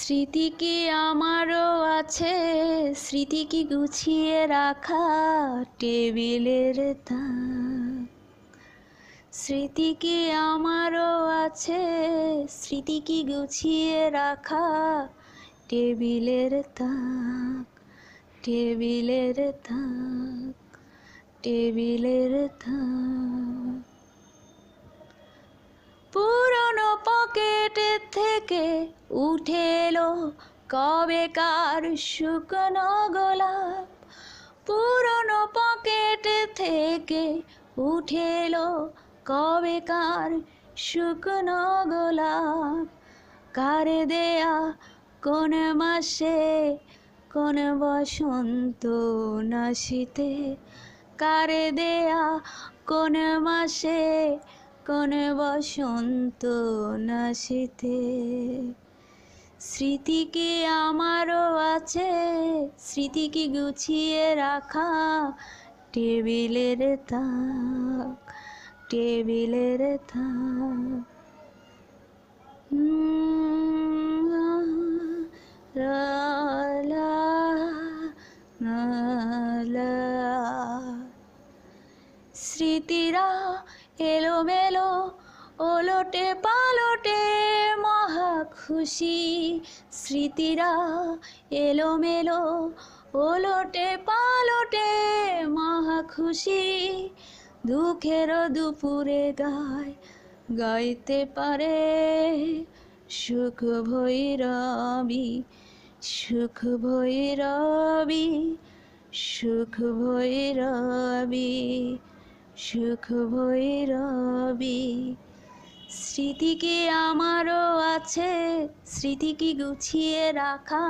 স্মৃতি কি আমারও আছে, স্মৃতি কি গুছিয়ে রাখা টেবিলের তাক। স্মৃতি কি আমারও আছে, স্মৃতি কি গুছিয়ে রাখা টেবিলের তাক, টেবিলের তাক, টেবিলের তাক। পুরনো পকেট থেকে উঠে এলো কবেকার শুকনো গোলাপ। পুরনো পকেট থেকে উঠে এলো কবেকার শুকনো গোলাপ। কার দেয়া কোন মাসে কোন বসন্ত নাসিতে, কার দেয়া কোন মাসে কোন বসন্ত নাসিতে। স্মৃতি কি আমারও আছে, স্মৃতি কি গুছিয়ে রাখা টেবিলের তাক, টেবিলের তাক। লা লা লা লা। স্মৃতিরা এলোমেলো ওলটে পালটে মহা খুশি। স্মৃতিরা এলোমেলো ওলটে পালটে মহা খুশি। দুঃখের দুপুরে গায় গাইতে পারে সুখ ভৈরবী, সুখ ভৈরবী, সুখ ভৈরবী, সুখ ভৈরবী। স্মৃতি কি আমারও আছে, স্মৃতি কি গুছিয়ে রাখা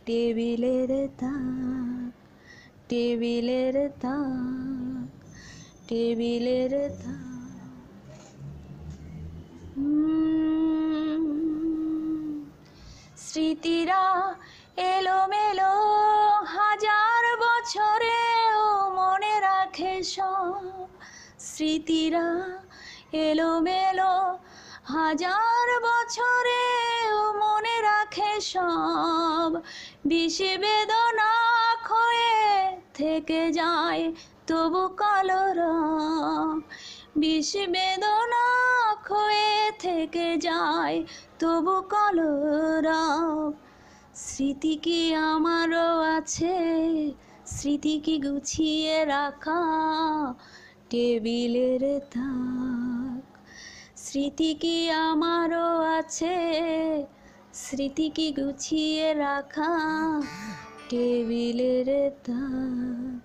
টেবিলের তাক, টেবিলের তাক, টেবিলের তাক। স্মৃতিরা এলোমেলো হাজার বছরেও মনে রাখে সব। স্মৃতিরা এলোমেলো হাজার বছরেও মনে রাখে সব। বিষ বেদনা ক্ষয়ে থেকে যায় তবু কালো রং। বিষ বেদনা ক্ষয়ে থেকে যায় তবু কালো রং। স্মৃতি কি আমারও আছে, স্মৃতি কি গুছিয়ে রাখা টেবিলের তাক। স্মৃতি কি আমারও আছে, স্মৃতি কি গুছিয়ে রাখা টেবিলের তাক।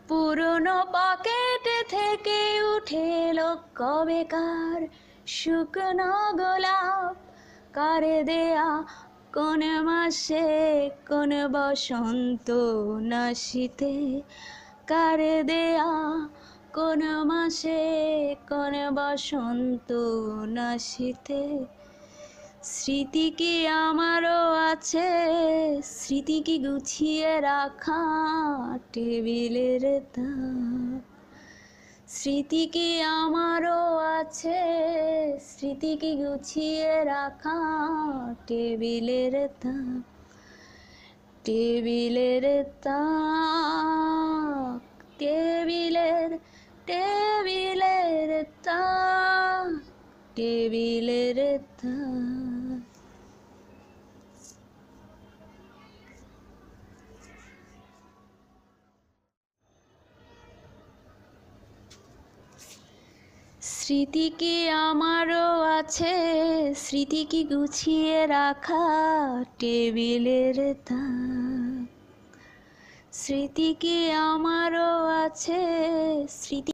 পুরনো পকেট থেকে উঠে এলো কবেকার শুকনো গোলাপ। কার দেয়া কোন মাসে কোন বসন্ত নাসিতে, কার দেয়া কোন মাসে কোন বসন্ত নাসিতে। স্মৃতি কি আমারও আছে, স্মৃতি কি গুছিয়ে রাখা টেবিলের তাক। স্মৃতি কি আমারও আছে, স্মৃতি কি গুছিয়ে রাখা টেবিলের তাক, টেবিলের তাক, টেবিলের, টেবিলের তাক, টেবিলের তাক। স্মৃতি কি আমারও আছে, স্মৃতি কি গুছিয়ে রাখা টেবিলের তাক। স্মৃতি কি আমারও আছে, স্মৃতি